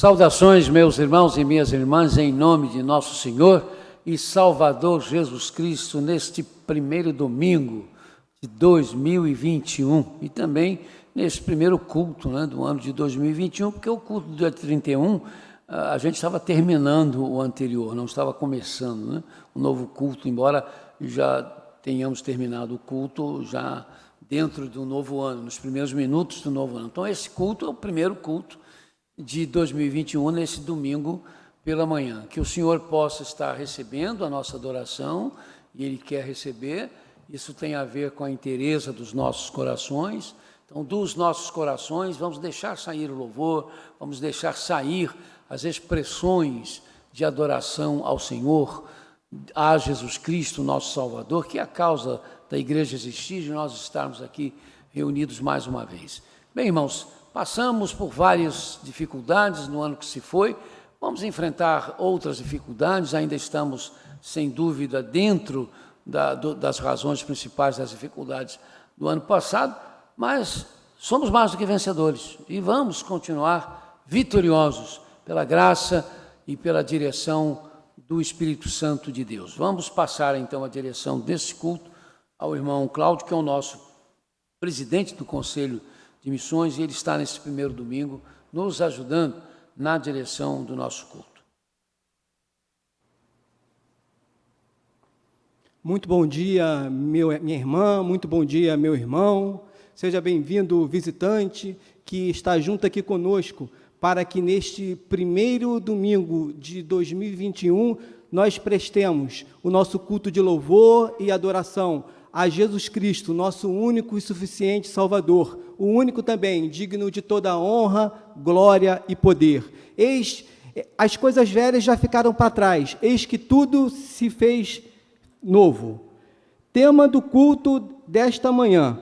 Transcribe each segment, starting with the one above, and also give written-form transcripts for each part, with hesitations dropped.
Saudações, meus irmãos e minhas irmãs, em nome de nosso Senhor e Salvador Jesus Cristo, neste primeiro domingo de 2021 e também nesse primeiro culto, do ano de 2021, porque o culto do dia 31, a gente estava terminando o anterior, não estava começando, o novo culto, embora já tenhamos terminado o culto já dentro do novo ano, nos primeiros minutos do novo ano. Então, esse culto é o primeiro culto de 2021, nesse domingo pela manhã. Que o Senhor possa estar recebendo a nossa adoração, e Ele quer receber. Isso tem a ver com a inteireza dos nossos corações. Então, dos nossos corações, vamos deixar sair o louvor, vamos deixar sair as expressões de adoração ao Senhor, a Jesus Cristo, nosso Salvador, que é a causa da igreja existir, de nós estarmos aqui reunidos mais uma vez. Bem, irmãos, passamos por várias dificuldades no ano que se foi, vamos enfrentar outras dificuldades, ainda estamos, sem dúvida, dentro das razões principais das dificuldades do ano passado, mas somos mais do que vencedores e vamos continuar vitoriosos pela graça e pela direção do Espírito Santo de Deus. Vamos passar, então, a direção desse culto ao irmão Cláudio, que é o nosso presidente do Conselho de Missões, e ele está nesse primeiro domingo nos ajudando na direção do nosso culto. Muito bom dia, minha irmã, muito bom dia, meu irmão. Seja bem-vindo, visitante, que está junto aqui conosco, para que neste primeiro domingo de 2021 nós prestemos o nosso culto de louvor e adoração a Jesus Cristo, nosso único e suficiente Salvador, o único também digno de toda honra, glória e poder. Eis, as coisas velhas já ficaram para trás, eis que tudo se fez novo. Tema do culto desta manhã: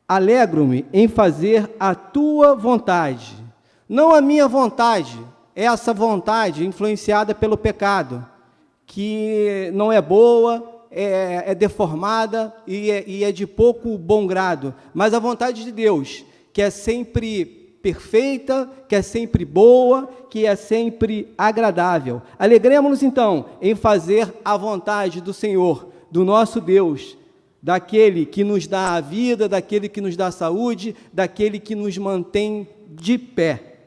alegro-me em fazer a tua vontade, não a minha vontade, essa vontade influenciada pelo pecado, que não é boa, é deformada e é de pouco bom grado, mas a vontade de Deus, que é sempre perfeita, que é sempre boa, que é sempre agradável. Alegremos-nos, então, em fazer a vontade do Senhor, do nosso Deus, daquele que nos dá a vida, daquele que nos dá a saúde, daquele que nos mantém de pé.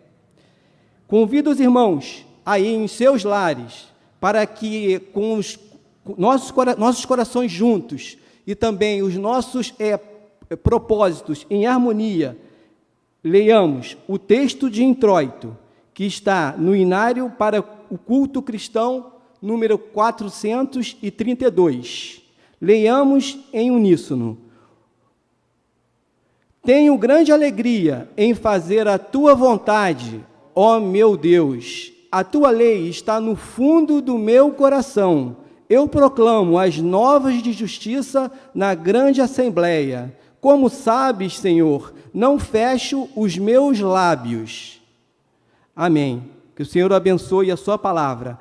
Convido os irmãos aí em seus lares, para que com os nossos corações juntos e também os nossos propósitos em harmonia, leiamos o texto de introito, que está no Inário para o Culto Cristão, número 432. Leiamos em uníssono. Tenho grande alegria em fazer a tua vontade, ó meu Deus. A tua lei está no fundo do meu coração. Eu proclamo as novas de justiça na grande assembleia. Como sabes, Senhor, não fecho os meus lábios. Amém. Que o Senhor abençoe a sua palavra.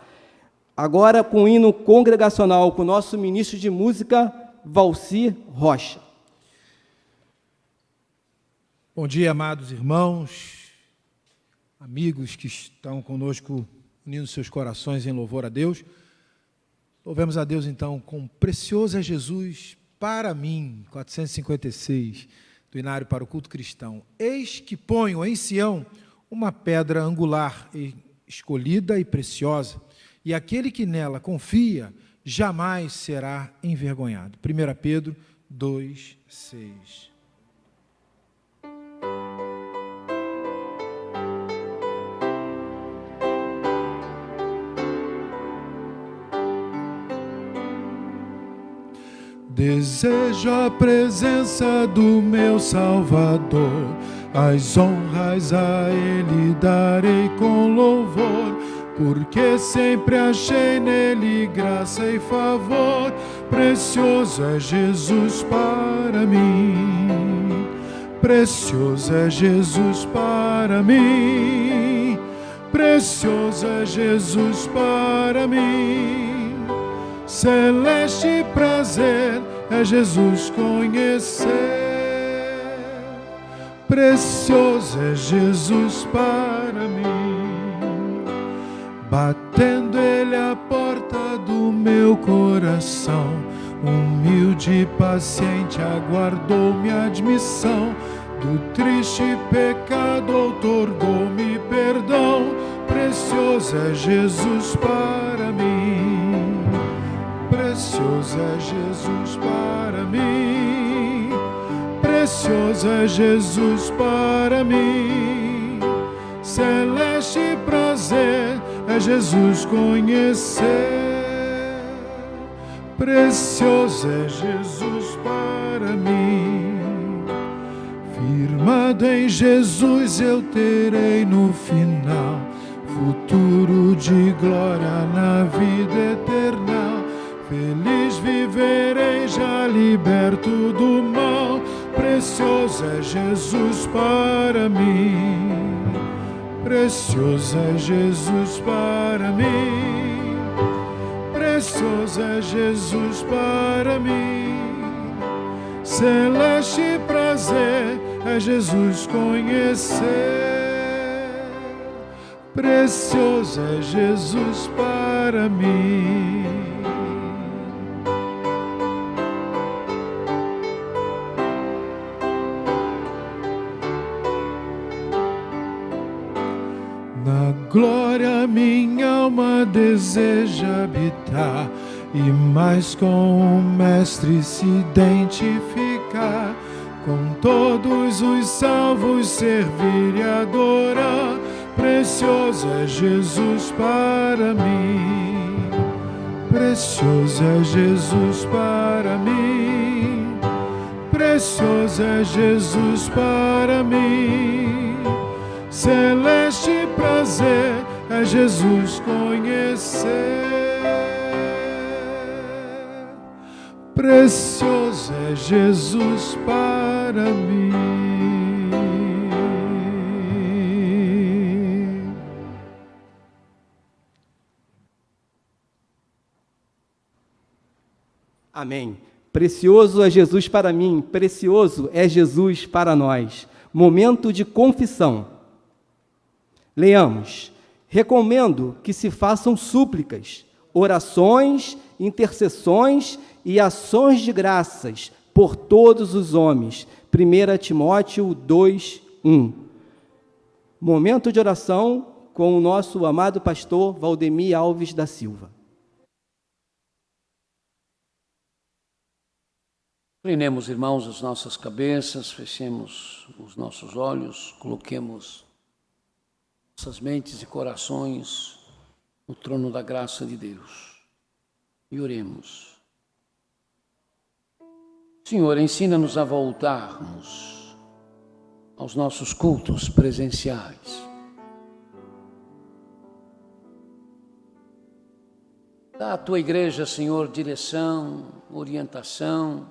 Agora, com o hino congregacional, com o nosso ministro de música, Valci Rocha. Bom dia, amados irmãos, amigos que estão conosco, unindo seus corações em louvor a Deus. Louvemos a Deus, então, com precioso é Jesus para mim, 456, do Inário para o Culto Cristão. Eis que ponho em Sião uma pedra angular, escolhida e preciosa, e aquele que nela confia jamais será envergonhado. 1 Pedro 2, 6. Desejo a presença do meu Salvador, as honras a Ele darei com louvor, porque sempre achei nele graça e favor. Precioso é Jesus para mim, precioso é Jesus para mim, precioso é Jesus para mim. Celeste prazer é Jesus conhecer, Precioso é Jesus para mim, batendo Ele a porta do meu coração. Humilde e paciente aguardou minha admissão. Do triste pecado outorgou-me perdão. Precioso é Jesus para mim, precioso é Jesus para mim, precioso é Jesus para mim. Celeste prazer é Jesus conhecer. Precioso é Jesus para mim. Firmado em Jesus eu terei no final futuro de glória na vida eterna. Feliz viverei já liberto do mal. Precioso é Jesus para mim, precioso é Jesus para mim, precioso é Jesus para mim. Celeste prazer é Jesus conhecer. Precioso é Jesus para mim. Na glória minha alma deseja habitar, e mais com o Mestre se identificar, com todos os salvos servir e adorar. Precioso é Jesus para mim, precioso é Jesus para mim, precioso é Jesus para mim. Celeste prazer é Jesus conhecer. Precioso é Jesus para mim. Amém. Precioso é Jesus para mim, precioso é Jesus para nós. Momento de confissão. Leamos. Recomendo que se façam súplicas, orações, intercessões e ações de graças por todos os homens. 1 Timóteo 2:1. Momento de oração com o nosso amado pastor Valdemir Alves da Silva. Inclinemos, irmãos, as nossas cabeças, fechemos os nossos olhos, coloquemos nossas mentes e corações no trono da graça de Deus e oremos. Senhor, ensina-nos a voltarmos aos nossos cultos presenciais. Dá à tua igreja, Senhor, direção, orientação,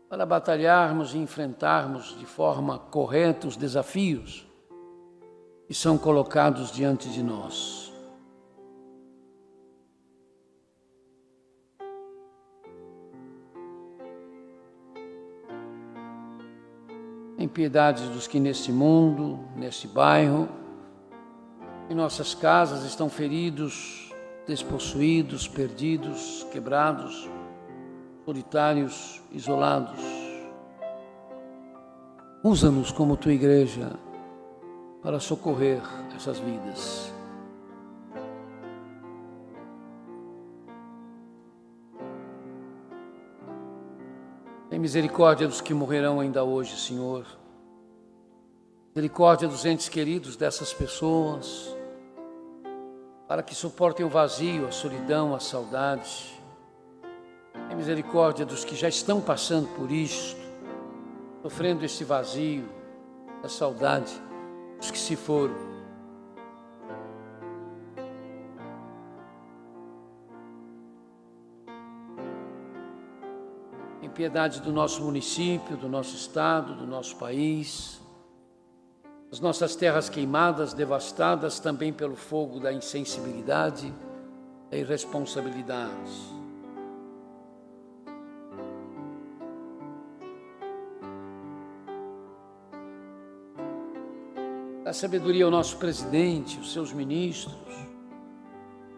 para batalharmos e enfrentarmos de forma correta os desafios que são colocados diante de nós. Tem piedade dos que neste mundo, neste bairro, em nossas casas estão feridos, despossuídos, perdidos, quebrados, solitários, isolados. Usa-nos como tua igreja para socorrer essas vidas. Tem misericórdia dos que morrerão ainda hoje, Senhor. Misericórdia dos entes queridos dessas pessoas, para que suportem o vazio, a solidão, a saudade. Tem misericórdia dos que já estão passando por isto, sofrendo esse vazio, a saudade, dos que se foram. Tem piedade do nosso município, do nosso estado, do nosso país, as nossas terras queimadas, devastadas também pelo fogo da insensibilidade, da irresponsabilidade. Dá sabedoria ao nosso presidente, aos seus ministros,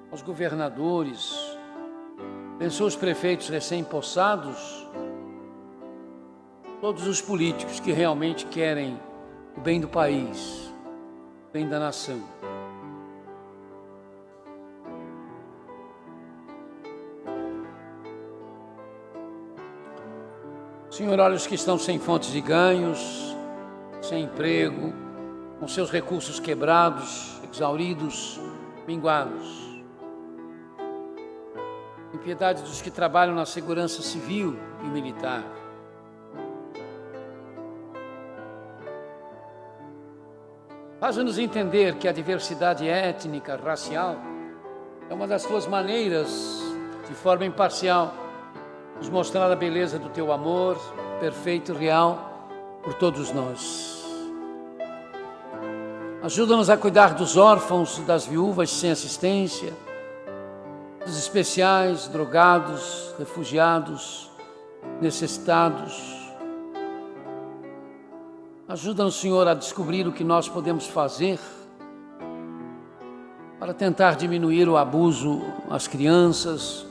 aos governadores. Abençoa os prefeitos recém-possados, todos os políticos que realmente querem o bem do país, o bem da nação. Senhor, olha os que estão sem fontes de ganhos, sem emprego, com seus recursos quebrados, exauridos, minguados. Em piedade dos que trabalham na segurança civil e militar. Faz-nos entender que a diversidade étnica, racial, é uma das tuas maneiras, de forma imparcial, nos mostrar a beleza do teu amor, perfeito e real, por todos nós. Ajuda-nos a cuidar dos órfãos e das viúvas sem assistência, dos especiais, drogados, refugiados, necessitados. Ajuda-nos, Senhor, a descobrir o que nós podemos fazer para tentar diminuir o abuso às crianças.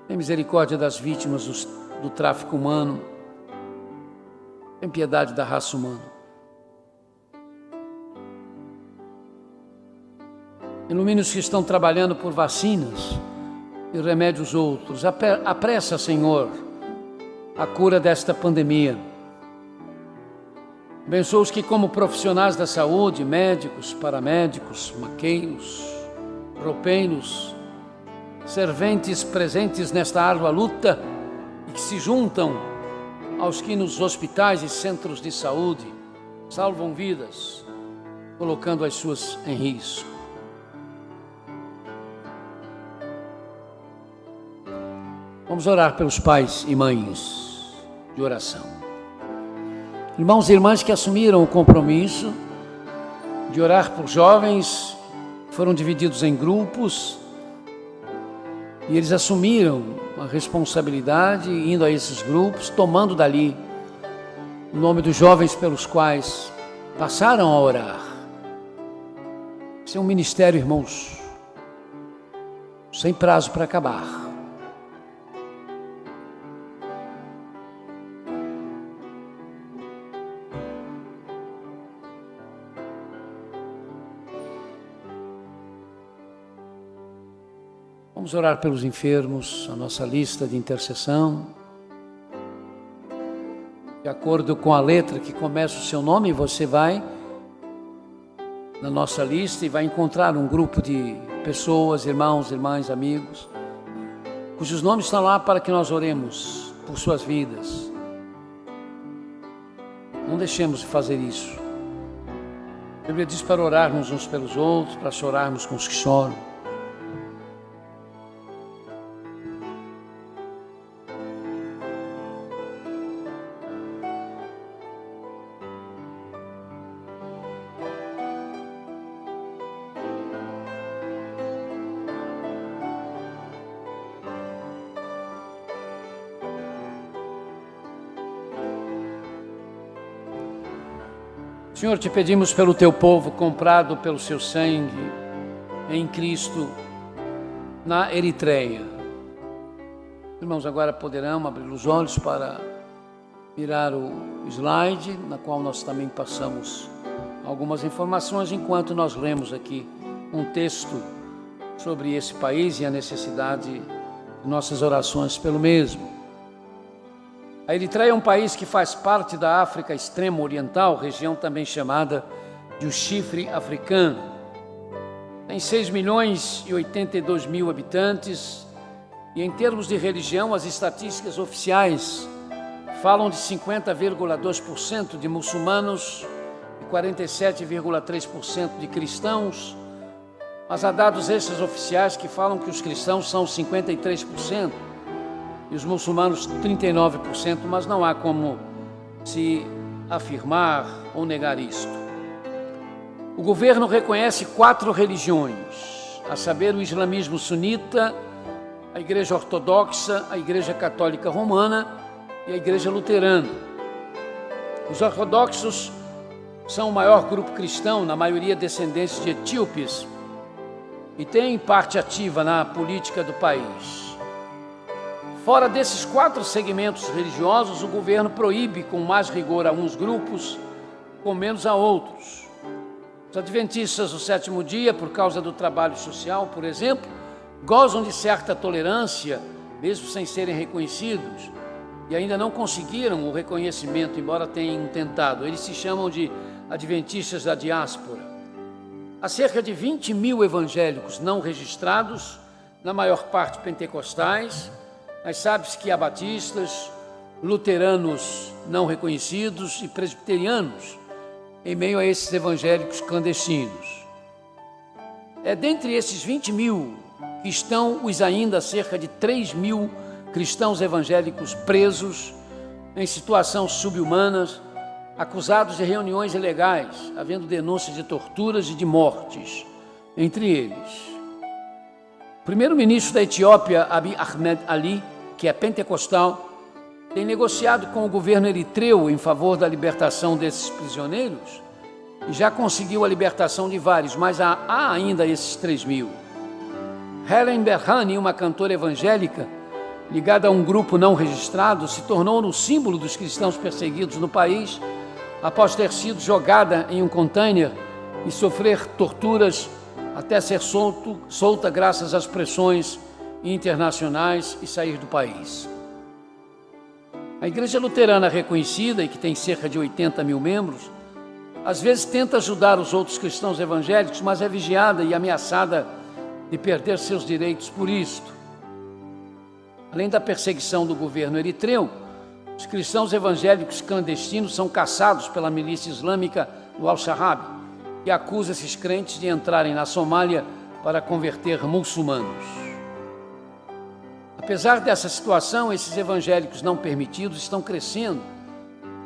Tem misericórdia das vítimas do tráfico humano. Tem piedade da raça humana. Ilumine os que estão trabalhando por vacinas e remédios outros. Apressa, Senhor, a cura desta pandemia. Abençoa os que, como profissionais da saúde, médicos, paramédicos, maqueiros, roupeiros, serventes presentes nesta árdua luta e que se juntam aos que nos hospitais e centros de saúde salvam vidas, colocando as suas em risco. Vamos orar pelos pais e mães de oração. Irmãos e irmãs que assumiram o compromisso de orar por jovens, foram divididos em grupos e eles assumiram a responsabilidade, indo a esses grupos, tomando dali o nome dos jovens pelos quais passaram a orar. Esse é um ministério, irmãos, sem prazo para acabar. Vamos orar pelos enfermos, a nossa lista de intercessão. De acordo com a letra que começa o seu nome, você vai na nossa lista e vai encontrar um grupo de pessoas, irmãos, irmãs, amigos, cujos nomes estão lá para que nós oremos por suas vidas. Não deixemos de fazer isso. A Bíblia diz para orarmos uns pelos outros, para chorarmos com os que choram. Senhor, te pedimos pelo teu povo comprado pelo seu sangue em Cristo na Eritreia. Irmãos, agora poderão abrir os olhos para mirar o slide, na qual nós também passamos algumas informações, enquanto nós lemos aqui um texto sobre esse país e a necessidade de nossas orações pelo mesmo. A Eritreia é um país que faz parte da África extremo-oriental, região também chamada de o Chifre Africano. Tem 6.082.000 habitantes e, em termos de religião, as estatísticas oficiais falam de 50,2% de muçulmanos e 47,3% de cristãos, mas há dados extraoficiais que falam que os cristãos são 53%. E os muçulmanos 39%, mas não há como se afirmar ou negar isto. O governo reconhece 4 religiões, a saber, o islamismo sunita, a igreja ortodoxa, a igreja católica romana e a igreja luterana. Os ortodoxos são o maior grupo cristão, na maioria descendentes de etíopes, e têm parte ativa na política do país. Fora desses 4 segmentos religiosos, o governo proíbe com mais rigor a uns grupos, com menos a outros. Os adventistas do 7º dia, por causa do trabalho social, por exemplo, gozam de certa tolerância, mesmo sem serem reconhecidos, e ainda não conseguiram o reconhecimento, embora tenham tentado. Eles se chamam de adventistas da diáspora. Há cerca de 20 mil evangélicos não registrados, na maior parte pentecostais, mas sabe-se que há batistas, luteranos não reconhecidos e presbiterianos em meio a esses evangélicos clandestinos. Dentre esses 20 mil que estão os ainda cerca de 3 mil cristãos evangélicos presos, em situação subhumana, acusados de reuniões ilegais, havendo denúncias de torturas e de mortes entre eles. O primeiro-ministro da Etiópia, Abiy Ahmed Ali, que é pentecostal, tem negociado com o governo eritreu em favor da libertação desses prisioneiros e já conseguiu a libertação de vários, mas há ainda esses 3 mil. Helen Berhane, uma cantora evangélica ligada a um grupo não registrado, se tornou no símbolo dos cristãos perseguidos no país após ter sido jogada em um container e sofrer torturas até ser solta graças às pressões internacionais e sair do país. A Igreja Luterana reconhecida, e que tem cerca de 80 mil membros, às vezes tenta ajudar os outros cristãos evangélicos, mas é vigiada e ameaçada de perder seus direitos por isto. Além da perseguição do governo eritreu, os cristãos evangélicos clandestinos são caçados pela milícia islâmica do Al-Shabaab, que acusa esses crentes de entrarem na Somália para converter muçulmanos. Apesar dessa situação, esses evangélicos não permitidos estão crescendo,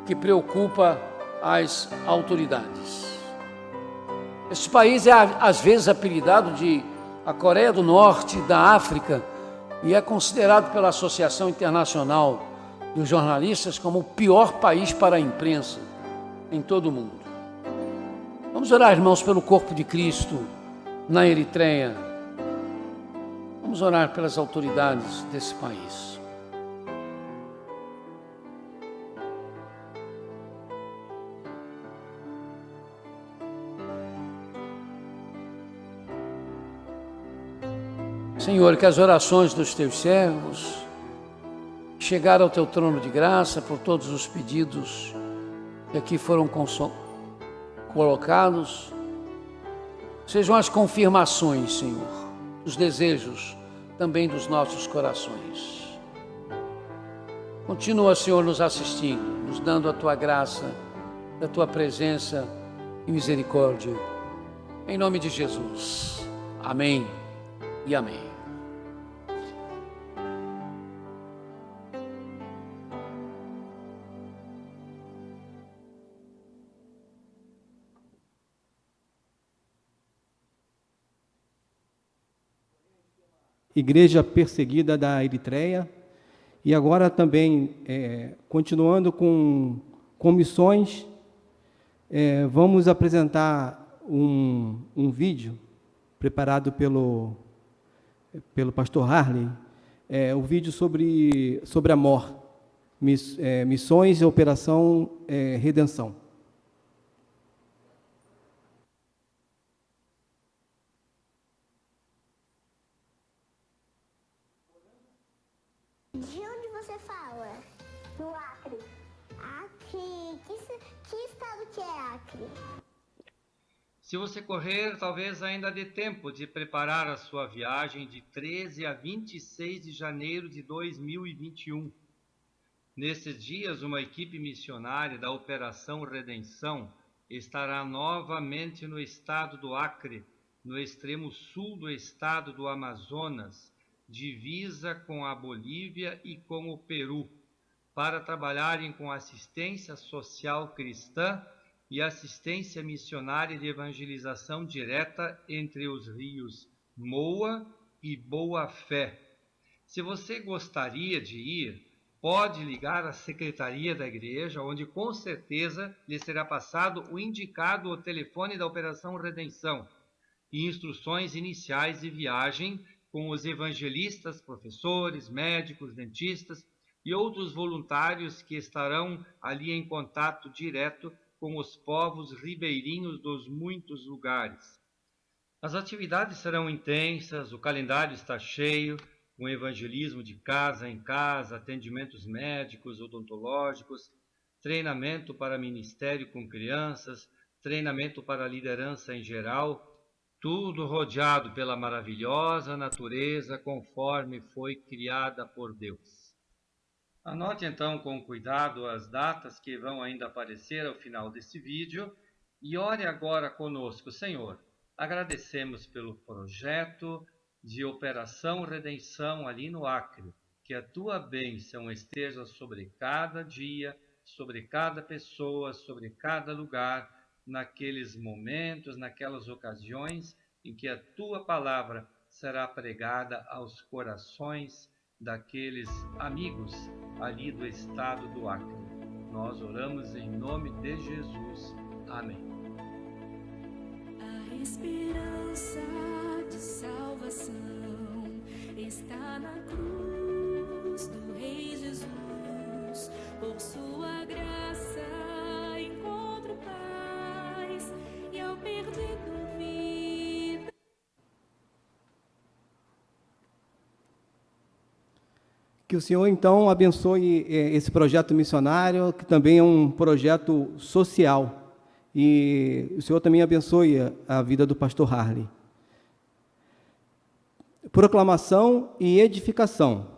o que preocupa as autoridades. Este país é às vezes apelidado de a Coreia do Norte da África e é considerado pela Associação Internacional dos Jornalistas como o pior país para a imprensa em todo o mundo. Vamos orar, irmãos, pelo corpo de Cristo na Eritreia. Vamos orar pelas autoridades desse país. Senhor, que as orações dos teus servos chegaram ao teu trono de graça por todos os pedidos que aqui foram colocados, sejam as confirmações, Senhor, dos desejos também dos nossos corações. Continua, Senhor, nos assistindo, nos dando a tua graça, a tua presença e misericórdia. Em nome de Jesus. Amém e amém. Igreja perseguida da Eritreia, e agora também, continuando com missões, vamos apresentar um vídeo preparado pelo pastor Harley, o vídeo sobre a MOR, Missões e Operação Redenção. De onde você fala? Do Acre. Acre. Que estado que é Acre? Se você correr, talvez ainda dê tempo de preparar a sua viagem de 13 a 26 de janeiro de 2021. Nesses dias, uma equipe missionária da Operação Redenção estará novamente no estado do Acre, no extremo sul do estado do Amazonas, divisa com a Bolívia e com o Peru, para trabalharem com assistência social cristã e assistência missionária de evangelização direta entre os rios Moa e Boa Fé. Se você gostaria de ir, pode ligar à secretaria da igreja, onde com certeza lhe será passado o indicado o telefone da Operação Redenção e instruções iniciais de viagem com os evangelistas, professores, médicos, dentistas e outros voluntários que estarão ali em contato direto com os povos ribeirinhos dos muitos lugares. As atividades serão intensas, o calendário está cheio, com evangelismo de casa em casa, atendimentos médicos, odontológicos, treinamento para ministério com crianças, treinamento para liderança em geral, tudo rodeado pela maravilhosa natureza conforme foi criada por Deus. Anote então com cuidado as datas que vão ainda aparecer ao final desse vídeo e ore agora conosco. Senhor, agradecemos pelo projeto de Operação Redenção ali no Acre, que a tua bênção esteja sobre cada dia, sobre cada pessoa, sobre cada lugar, naqueles momentos, naquelas ocasiões em que a tua palavra será pregada aos corações daqueles amigos ali do estado do Acre. Nós oramos em nome de Jesus. Amém. A esperança de salvação está na cruz do Rei Jesus. Por sua graça encontro paz e ao perdido vida. Que o Senhor, então, abençoe esse projeto missionário, que também é um projeto social. E o Senhor também abençoe a vida do pastor Harley. Proclamação e edificação.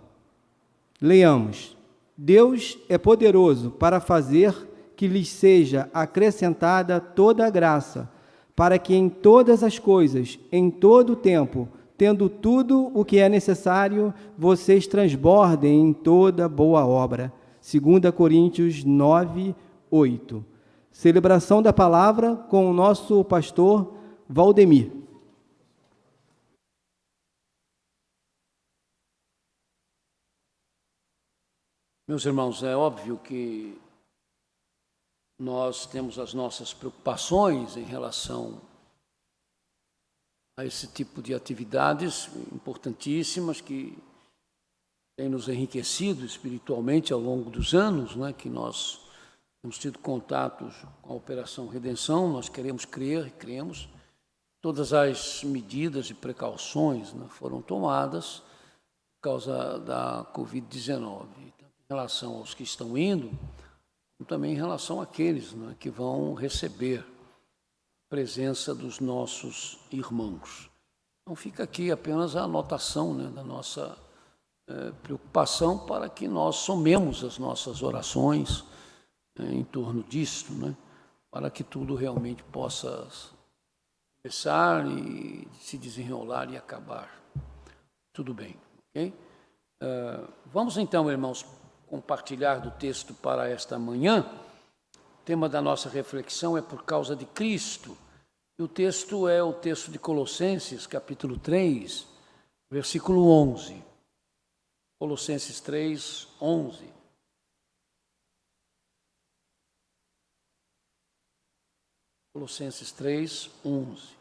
Leiamos. Deus é poderoso para fazer que lhes seja acrescentada toda a graça, para que em todas as coisas, em todo o tempo, tendo tudo o que é necessário, vocês transbordem em toda boa obra. 2 Coríntios 9, 8. Celebração da palavra com o nosso pastor Valdemir. Meus irmãos, é óbvio que nós temos as nossas preocupações em relação a esse tipo de atividades importantíssimas que têm nos enriquecido espiritualmente ao longo dos anos, né, que nós temos tido contatos com a Operação Redenção. Nós queremos crer e cremos. Todas as medidas e precauções, né, foram tomadas por causa da Covid-19, tanto em relação aos que estão indo, como também em relação àqueles, né, que vão receber a presença dos nossos irmãos. Então fica aqui apenas a anotação, né, da nossa preocupação para que nós somemos as nossas orações em torno disto, né, para que tudo realmente possa começar e se desenrolar e acabar. Tudo bem, ok? Vamos então, irmãos, compartilhar do texto para esta manhã. O tema da nossa reflexão é por causa de Cristo. E o texto é o texto de Colossenses, capítulo 3, versículo 11. Colossenses 3, 11. Colossenses 3, 11.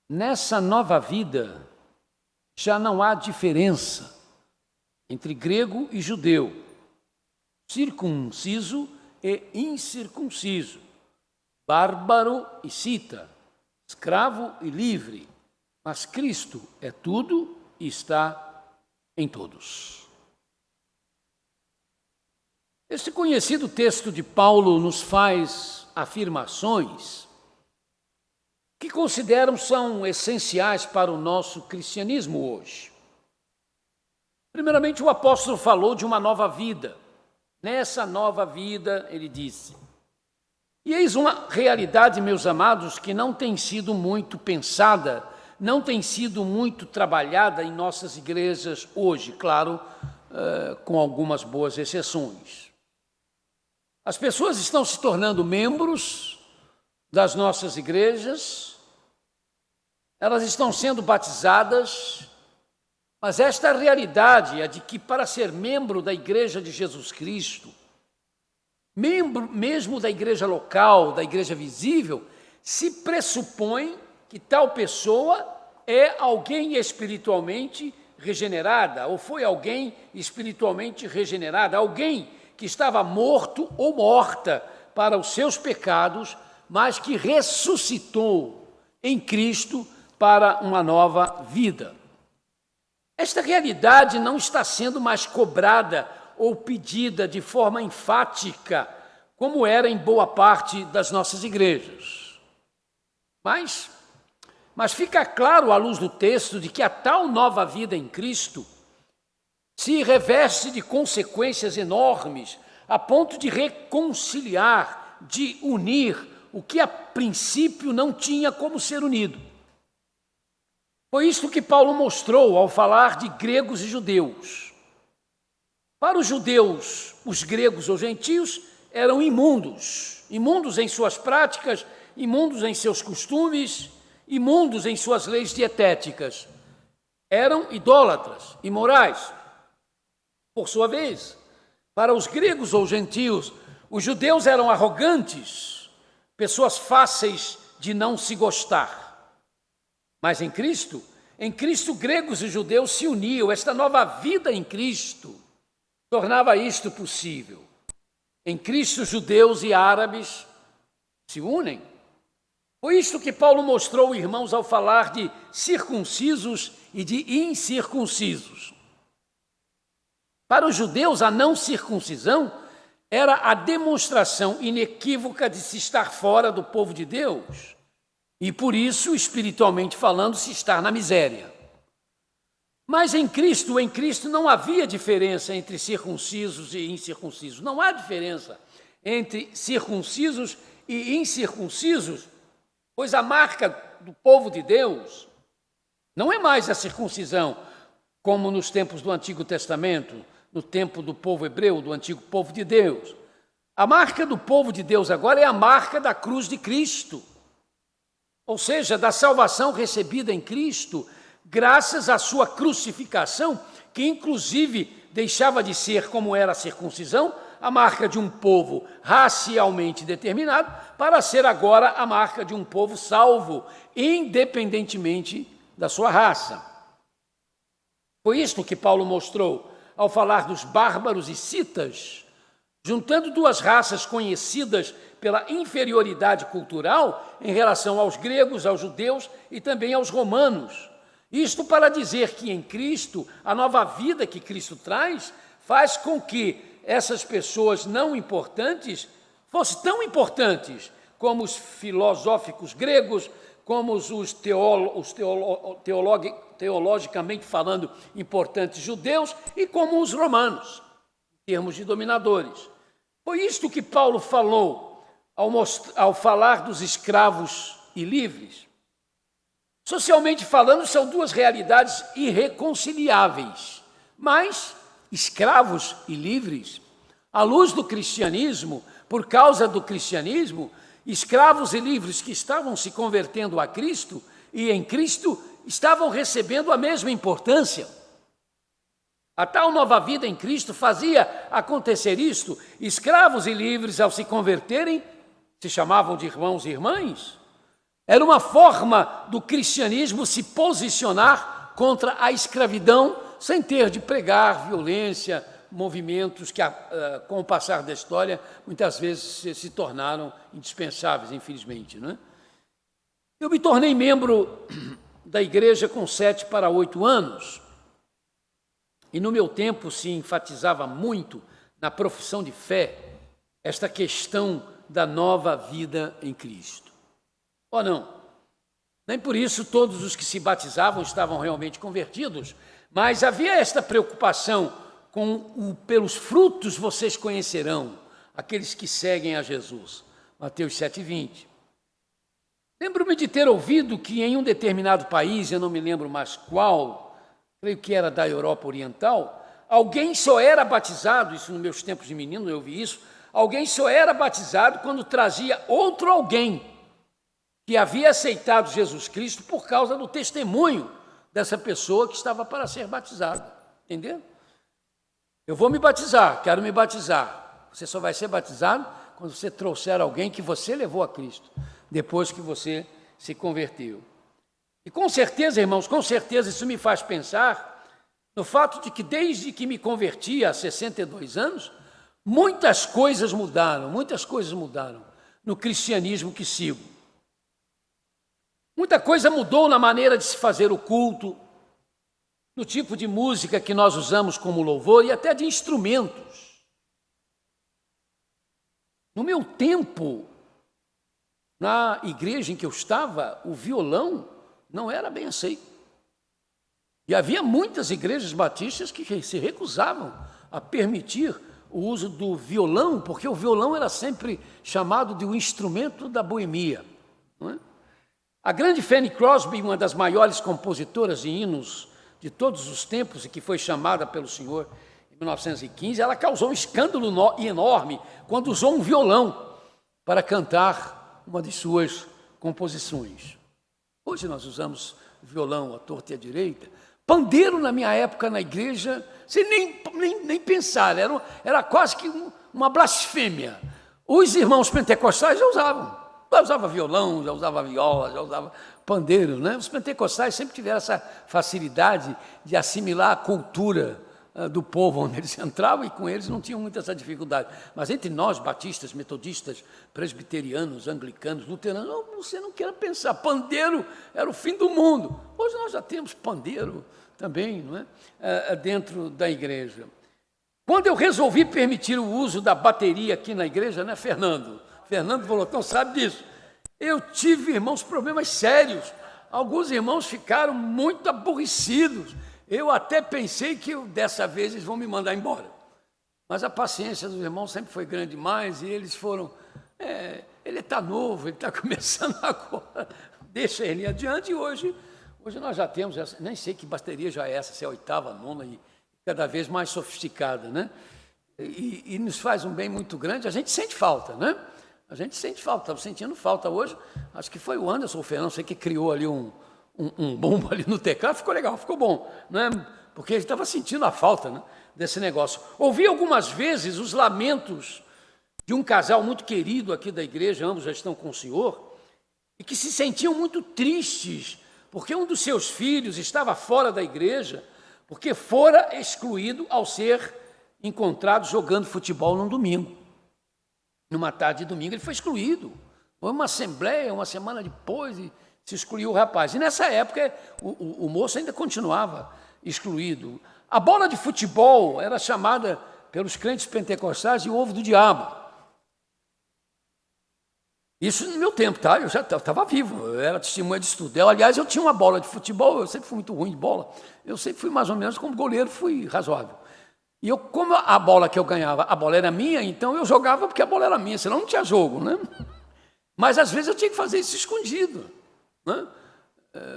Nessa nova vida, já não há diferença entre grego e judeu, circunciso e incircunciso, bárbaro e cita, escravo e livre, mas Cristo é tudo e está em todos. Este conhecido texto de Paulo nos faz afirmações que considero são essenciais para o nosso cristianismo hoje. Primeiramente, o apóstolo falou de uma nova vida. Nessa nova vida, ele disse: e eis uma realidade, meus amados, que não tem sido muito pensada, não tem sido muito trabalhada em nossas igrejas hoje, claro, com algumas boas exceções. As pessoas estão se tornando membros das nossas igrejas, elas estão sendo batizadas, Mas esta realidade é de que para ser membro da Igreja de Jesus Cristo, membro mesmo da igreja local, da igreja visível, se pressupõe que tal pessoa é alguém espiritualmente regenerada, ou foi alguém espiritualmente regenerada, alguém que estava morto ou morta para os seus pecados, mas que ressuscitou em Cristo para uma nova vida. Esta realidade não está sendo mais cobrada ou pedida de forma enfática, como era em boa parte das nossas igrejas. Mas fica claro à luz do texto de que a tal nova vida em Cristo se reveste de consequências enormes, a ponto de reconciliar, de unir o que a princípio não tinha como ser unido. Foi isto que Paulo mostrou ao falar de gregos e judeus. Para os judeus, os gregos ou gentios eram imundos, imundos em suas práticas, imundos em seus costumes, imundos em suas leis dietéticas. Eram idólatras, imorais. Por sua vez, para os gregos ou gentios, os judeus eram arrogantes, pessoas fáceis de não se gostar. Mas em Cristo, gregos e judeus se uniam. Esta nova vida em Cristo tornava isto possível. Em Cristo, judeus e árabes se unem. Foi isto que Paulo mostrou, irmãos, ao falar de circuncisos e de incircuncisos. Para os judeus, a não circuncisão era a demonstração inequívoca de se estar fora do povo de Deus e, por isso, espiritualmente falando, se estar na miséria. Mas em Cristo não havia diferença entre circuncisos e incircuncisos. Não há diferença entre circuncisos e incircuncisos, pois a marca do povo de Deus não é mais a circuncisão, como nos tempos do Antigo Testamento, no tempo do povo hebreu, do antigo povo de Deus. A marca do povo de Deus agora é a marca da cruz de Cristo, ou seja, da salvação recebida em Cristo, graças à sua crucificação, que inclusive deixava de ser, como era a circuncisão, a marca de um povo racialmente determinado, para ser agora a marca de um povo salvo, independentemente da sua raça. Foi isto que Paulo mostrou ao falar dos bárbaros e citas, juntando duas raças conhecidas pela inferioridade cultural em relação aos gregos, aos judeus e também aos romanos. Isto para dizer que em Cristo, a nova vida que Cristo traz, faz com que essas pessoas não importantes fossem tão importantes como os filosóficos gregos, como os teologicamente falando importantes judeus e como os romanos, em termos de dominadores. Foi isto que Paulo falou ao falar dos escravos e livres. Socialmente falando, são duas realidades irreconciliáveis, mas escravos e livres, à luz do cristianismo, por causa do cristianismo, escravos e livres que estavam se convertendo a Cristo e em Cristo estavam recebendo a mesma importância. A tal nova vida em Cristo fazia acontecer isto. Escravos e livres, ao se converterem, se chamavam de irmãos e irmãs. Era uma forma do cristianismo se posicionar contra a escravidão, sem ter de pregar violência, movimentos que, com o passar da história, muitas vezes se tornaram indispensáveis, infelizmente, não é? Eu me tornei membro da igreja com 7 para 8 anos, e no meu tempo se enfatizava muito na profissão de fé esta questão da nova vida em Cristo. Ou não? Nem por isso todos os que se batizavam estavam realmente convertidos, mas havia esta preocupação pelos frutos vocês conhecerão aqueles que seguem a Jesus. Mateus 7,20. Lembro-me de ter ouvido que em um determinado país, eu não me lembro mais qual, creio que era da Europa Oriental, alguém só era batizado, isso nos meus tempos de menino eu vi isso, alguém só era batizado quando trazia outro alguém que havia aceitado Jesus Cristo por causa do testemunho dessa pessoa que estava para ser batizada. Entendeu? Eu vou me batizar, quero me batizar. Você só vai ser batizado quando você trouxer alguém que você levou a Cristo, depois que você se converteu. E com certeza, irmãos, com certeza isso me faz pensar no fato de que desde que me converti há 62 anos, muitas coisas mudaram no cristianismo que sigo. Muita coisa mudou na maneira de se fazer o culto, no tipo de música que nós usamos como louvor e até de instrumentos. No meu tempo, na igreja em que eu estava, o violão não era bem aceito. E havia muitas igrejas batistas que se recusavam a permitir o uso do violão, porque o violão era sempre chamado de um instrumento da boemia. Não é? A grande Fanny Crosby, uma das maiores compositoras de hinos de todos os tempos e que foi chamada pelo Senhor em 1915, ela causou um escândalo enorme quando usou um violão para cantar uma de suas composições. Hoje nós usamos violão à torta e à direita. Pandeiro, na minha época, na igreja, sem nem pensar, era quase que uma blasfêmia. Os irmãos pentecostais já usavam. Já usava violão, já usava viola, já usava pandeiro, né? Os pentecostais sempre tiveram essa facilidade de assimilar a cultura do povo onde eles entravam e com eles não tinham muita essa dificuldade. Mas entre nós, batistas, metodistas, presbiterianos, anglicanos, luteranos, você não queira pensar, pandeiro era o fim do mundo. Hoje nós já temos pandeiro também, não é? Dentro da igreja. Quando eu resolvi permitir o uso da bateria aqui na igreja, né, Fernando Volotão sabe disso, eu tive, irmãos, problemas sérios. Alguns irmãos ficaram muito aborrecidos. Eu até pensei que dessa vez eles vão me mandar embora. Mas a paciência dos irmãos sempre foi grande demais e eles foram, ele está novo, ele está começando agora, deixa ele adiante. E hoje nós já temos, nem sei que bateria já é essa, se é a 8ª, 9ª e cada vez mais sofisticada, né? E nos faz um bem muito grande, a gente sente falta, né? A gente sente falta, estava sentindo falta hoje, acho que foi o Anderson, o Fernando, sei que criou ali um bombo ali no teclado, ficou legal, ficou bom, né? Porque ele estava sentindo a falta, né, desse negócio. Ouvi algumas vezes os lamentos de um casal muito querido aqui da igreja, ambos já estão com o Senhor, e que se sentiam muito tristes, porque um dos seus filhos estava fora da igreja, porque fora excluído ao ser encontrado jogando futebol num domingo. Numa tarde de domingo ele foi excluído. Foi uma assembleia, uma semana depois, e se excluiu o rapaz. E nessa época o moço ainda continuava excluído. A bola de futebol era chamada pelos crentes pentecostais de ovo do diabo. Isso no meu tempo, tá? Eu já estava vivo, eu era testemunha de estudo. Aliás, eu tinha uma bola de futebol, eu sempre fui muito ruim de bola. Eu sempre fui mais ou menos como goleiro, fui razoável. E eu, como a bola que eu ganhava, a bola era minha, então eu jogava porque a bola era minha, senão não tinha jogo, né? Mas às vezes eu tinha que fazer isso escondido, né?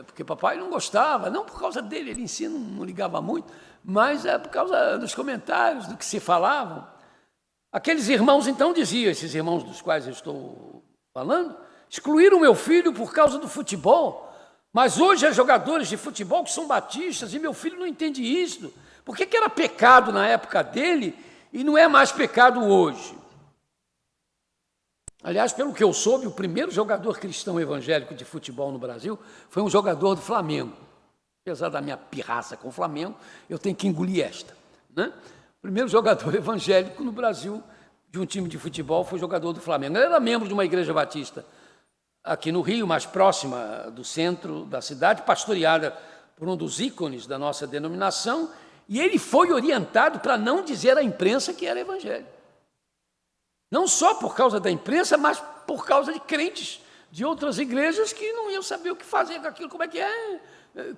Porque papai não gostava, não por causa dele, ele em si não ligava muito, mas é por causa dos comentários, do que se falavam. Aqueles irmãos então diziam, esses irmãos dos quais eu estou falando, excluíram meu filho por causa do futebol, mas hoje há jogadores de futebol que são batistas e meu filho não entende isso. Por que era pecado na época dele e não é mais pecado hoje? Aliás, pelo que eu soube, o primeiro jogador cristão evangélico de futebol no Brasil foi um jogador do Flamengo. Apesar da minha pirraça com o Flamengo, eu tenho que engolir esta, né? O primeiro jogador evangélico no Brasil de um time de futebol foi jogador do Flamengo. Ele era membro de uma igreja batista aqui no Rio, mais próxima do centro da cidade, pastoreada por um dos ícones da nossa denominação, e ele foi orientado para não dizer à imprensa que era evangélico. Não só por causa da imprensa, mas por causa de crentes de outras igrejas que não iam saber o que fazer com aquilo, como é que é,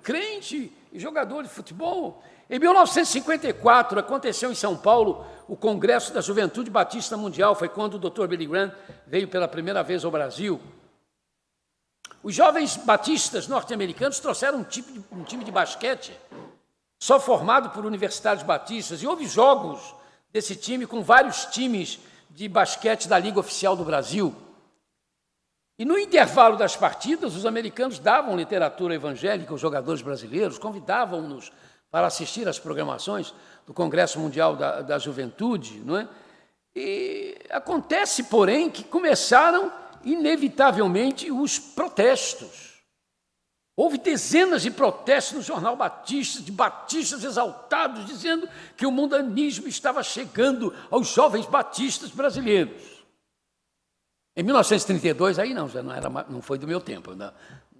crente e jogador de futebol. Em 1954, aconteceu em São Paulo o Congresso da Juventude Batista Mundial, foi quando o Dr. Billy Graham veio pela primeira vez ao Brasil. Os jovens batistas norte-americanos trouxeram um time de basquete, só formado por universitários batistas, e houve jogos desse time com vários times de basquete da Liga Oficial do Brasil. E no intervalo das partidas, os americanos davam literatura evangélica aos jogadores brasileiros, convidavam-nos para assistir às programações do Congresso Mundial da Juventude, não é? E acontece, porém, que começaram inevitavelmente os protestos. Houve dezenas de protestos no Jornal Batista, de batistas exaltados, dizendo que o mundanismo estava chegando aos jovens batistas brasileiros. Em 1932, aí não, já não foi do meu tempo, eu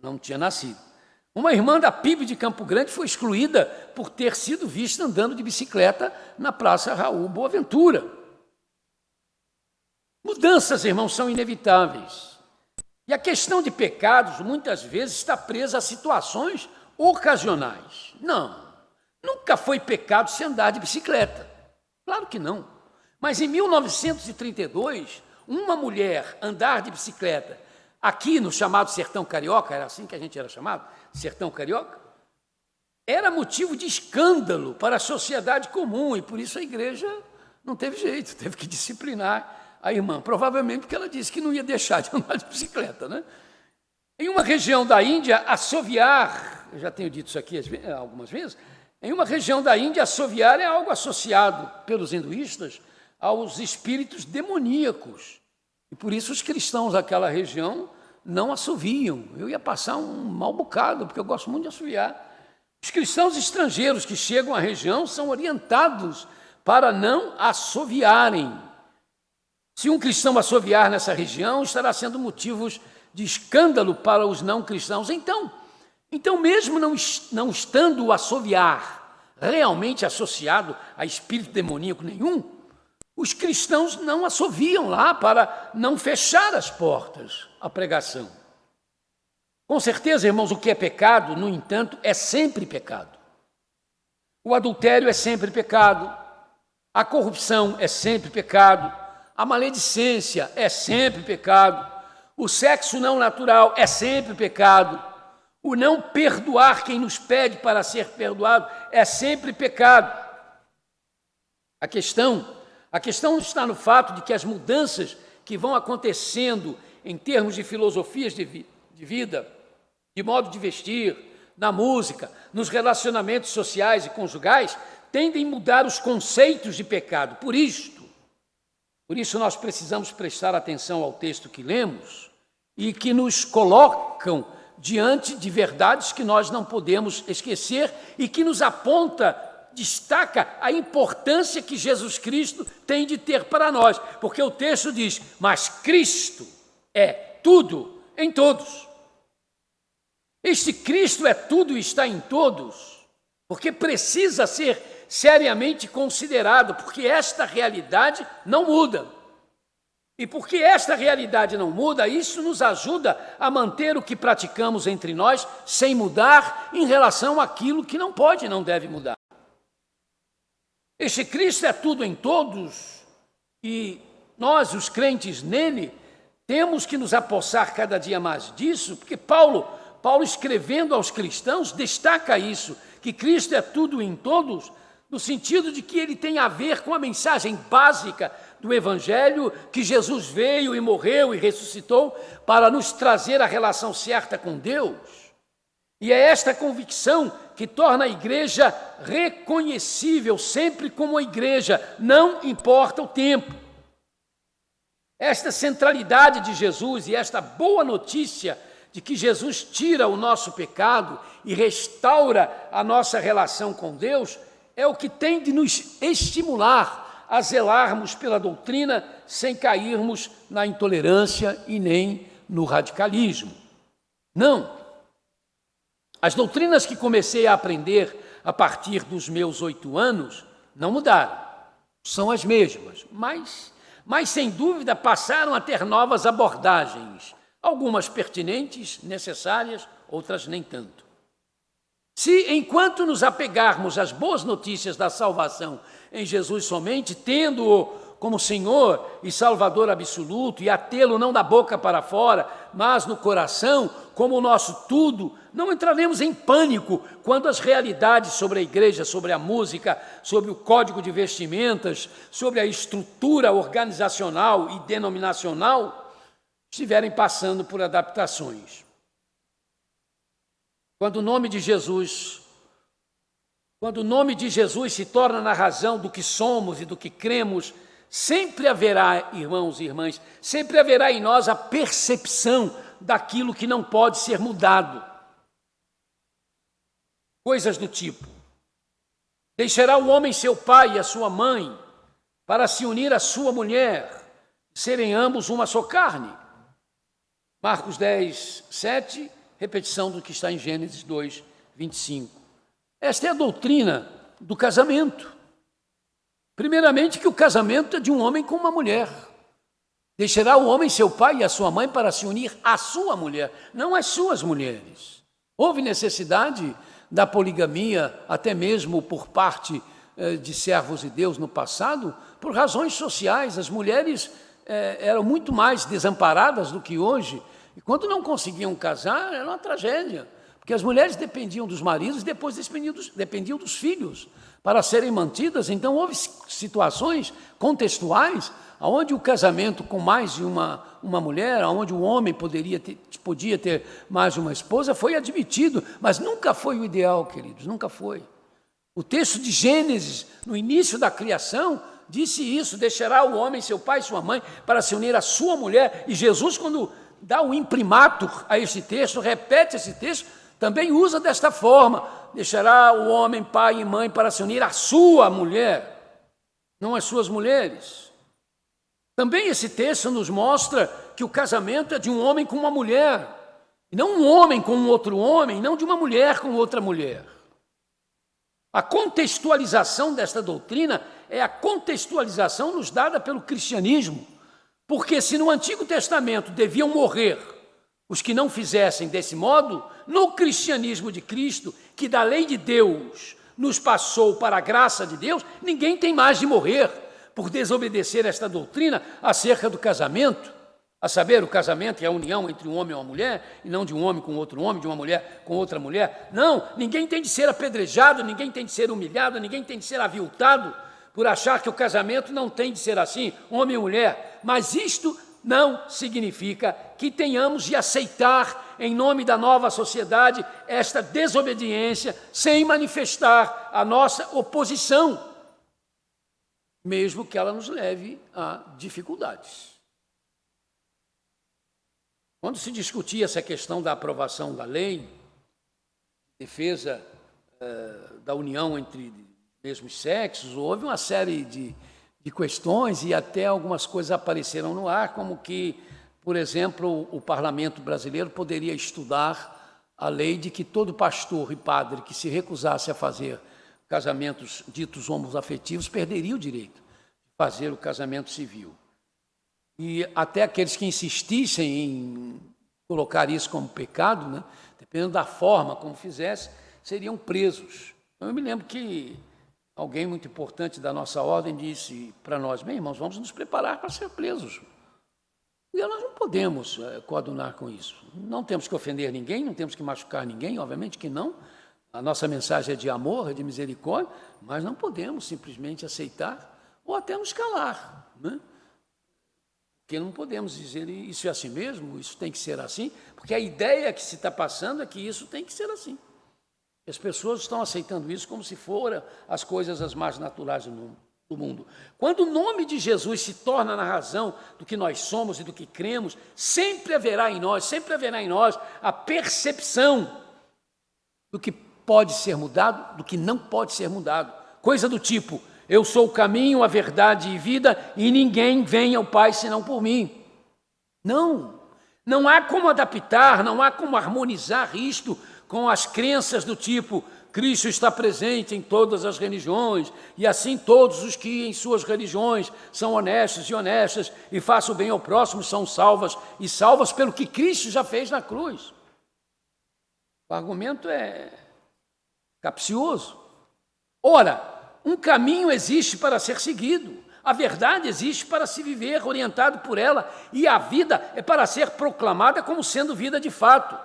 não tinha nascido. Uma irmã da PIB de Campo Grande foi excluída por ter sido vista andando de bicicleta na Praça Raul Boaventura. Mudanças, irmãos, são inevitáveis. E a questão de pecados, muitas vezes, está presa a situações ocasionais. Não, nunca foi pecado se andar de bicicleta. Claro que não. Mas em 1932, uma mulher andar de bicicleta, aqui no chamado Sertão Carioca, era assim que a gente era chamado, Sertão Carioca, era motivo de escândalo para a sociedade comum, e por isso a igreja não teve jeito, teve que disciplinar a irmã, provavelmente porque ela disse que não ia deixar de andar de bicicleta, né? Em uma região da Índia, assoviar, eu já tenho dito isso aqui algumas vezes, em uma região da Índia, assoviar é algo associado pelos hinduístas aos espíritos demoníacos. E por isso os cristãos daquela região não assoviam. Eu ia passar um mau bocado, porque eu gosto muito de assoviar. Os cristãos estrangeiros que chegam à região são orientados para não assoviarem. Se um cristão assoviar nessa região, estará sendo motivos de escândalo para os não cristãos. Então mesmo não estando o assoviar realmente associado a espírito demoníaco nenhum, os cristãos não assoviam lá para não fechar as portas à pregação. Com certeza, irmãos, o que é pecado, no entanto, é sempre pecado. O adultério é sempre pecado, a corrupção é sempre pecado, a maledicência é sempre pecado, o sexo não natural é sempre pecado, o não perdoar quem nos pede para ser perdoado é sempre pecado. A questão está no fato de que as mudanças que vão acontecendo em termos de filosofias de vida, de modo de vestir, na música, nos relacionamentos sociais e conjugais, tendem a mudar os conceitos de pecado. Por isso nós precisamos prestar atenção ao texto que lemos e que nos colocam diante de verdades que nós não podemos esquecer e que nos destaca a importância que Jesus Cristo tem de ter para nós, porque o texto diz, mas Cristo é tudo em todos. Este Cristo é tudo e está em todos, porque precisa ser seriamente considerado, porque esta realidade não muda. E porque esta realidade não muda, isso nos ajuda a manter o que praticamos entre nós sem mudar em relação àquilo que não pode e não deve mudar. Este Cristo é tudo em todos e nós, os crentes nele, temos que nos apossar cada dia mais disso, porque Paulo escrevendo aos cristãos, destaca isso, que Cristo é tudo em todos, no sentido de que ele tem a ver com a mensagem básica do Evangelho, que Jesus veio e morreu e ressuscitou para nos trazer a relação certa com Deus. E é esta convicção que torna a igreja reconhecível sempre como a igreja, não importa o tempo. Esta centralidade de Jesus e esta boa notícia de que Jesus tira o nosso pecado e restaura a nossa relação com Deus é o que tem de nos estimular a zelarmos pela doutrina sem cairmos na intolerância e nem no radicalismo. Não. As doutrinas que comecei a aprender a partir dos meus 8 anos não mudaram, são as mesmas, mas sem dúvida passaram a ter novas abordagens, algumas pertinentes, necessárias, outras nem tanto. Se, enquanto nos apegarmos às boas notícias da salvação em Jesus somente, tendo-o como Senhor e Salvador absoluto, e a tê-lo não da boca para fora, mas no coração, como o nosso tudo, não entraremos em pânico quando as realidades sobre a igreja, sobre a música, sobre o código de vestimentas, sobre a estrutura organizacional e denominacional estiverem passando por adaptações. Quando o nome de Jesus se torna na razão do que somos e do que cremos, sempre haverá, irmãos e irmãs, sempre haverá em nós a percepção daquilo que não pode ser mudado. Coisas do tipo: deixará o homem seu pai e a sua mãe para se unir à sua mulher, serem ambos uma só carne. Marcos 10, 7, repetição do que está em Gênesis 2, 25. Esta é a doutrina do casamento. Primeiramente, que o casamento é de um homem com uma mulher. Deixará o homem seu pai e a sua mãe para se unir à sua mulher, não às suas mulheres. Houve necessidade da poligamia, até mesmo por parte de servos de Deus no passado, por razões sociais. As mulheres eram muito mais desamparadas do que hoje, e quando não conseguiam casar, era uma tragédia, porque as mulheres dependiam dos maridos e depois dependiam dos filhos para serem mantidas. Então houve situações contextuais onde o casamento com mais de uma mulher, onde o homem podia ter mais de uma esposa, foi admitido, mas nunca foi o ideal, queridos, nunca foi. O texto de Gênesis, no início da criação, disse isso: deixará o homem seu pai e sua mãe para se unir à sua mulher. E Jesus, quando dá o imprimatur a este texto, repete esse texto, também usa desta forma: deixará o homem pai e mãe para se unir à sua mulher, não às suas mulheres. Também esse texto nos mostra que o casamento é de um homem com uma mulher, e não um homem com um outro homem, não de uma mulher com outra mulher. A contextualização desta doutrina é a contextualização nos dada pelo cristianismo, porque se no Antigo Testamento deviam morrer os que não fizessem desse modo, no cristianismo de Cristo, que da lei de Deus nos passou para a graça de Deus, ninguém tem mais de morrer por desobedecer esta doutrina acerca do casamento, a saber, o casamento é a união entre um homem e uma mulher, e não de um homem com outro homem, de uma mulher com outra mulher. Não, ninguém tem de ser apedrejado, ninguém tem de ser humilhado, ninguém tem de ser aviltado por achar que o casamento não tem de ser assim, homem e mulher. Mas isto não significa que tenhamos de aceitar, em nome da nova sociedade, esta desobediência sem manifestar a nossa oposição, mesmo que ela nos leve a dificuldades. Quando se discutia essa questão da aprovação da lei, defesa da união entre mesmos sexos, houve uma série de questões e até algumas coisas apareceram no ar, como que, por exemplo, o parlamento brasileiro poderia estudar a lei de que todo pastor e padre que se recusasse a fazer casamentos ditos homoafetivos perderia o direito de fazer o casamento civil. E até aqueles que insistissem em colocar isso como pecado, né, dependendo da forma como fizesse, seriam presos. Então, eu me lembro que alguém muito importante da nossa ordem disse para nós: bem, irmãos, vamos nos preparar para ser presos. E nós não podemos coadunar com isso. Não temos que ofender ninguém, não temos que machucar ninguém, obviamente que não. A nossa mensagem é de amor, é de misericórdia, mas não podemos simplesmente aceitar ou até nos calar, né? Porque não podemos dizer isso é assim mesmo, isso tem que ser assim, porque a ideia que se está passando é que isso tem que ser assim. As pessoas estão aceitando isso como se foram as coisas as mais naturais do mundo. Quando o nome de Jesus se torna na razão do que nós somos e do que cremos, sempre haverá em nós a percepção do que pode ser mudado, do que não pode ser mudado. Coisa do tipo: eu sou o caminho, a verdade e vida, e ninguém vem ao Pai senão por mim. Não há como adaptar, não há como harmonizar isto com as crenças do tipo: Cristo está presente em todas as religiões, e assim todos os que em suas religiões são honestos e honestas e façam o bem ao próximo são salvas, e salvas pelo que Cristo já fez na cruz. O argumento é capcioso. Ora, um caminho existe para ser seguido, a verdade existe para se viver orientado por ela, e a vida é para ser proclamada como sendo vida de fato.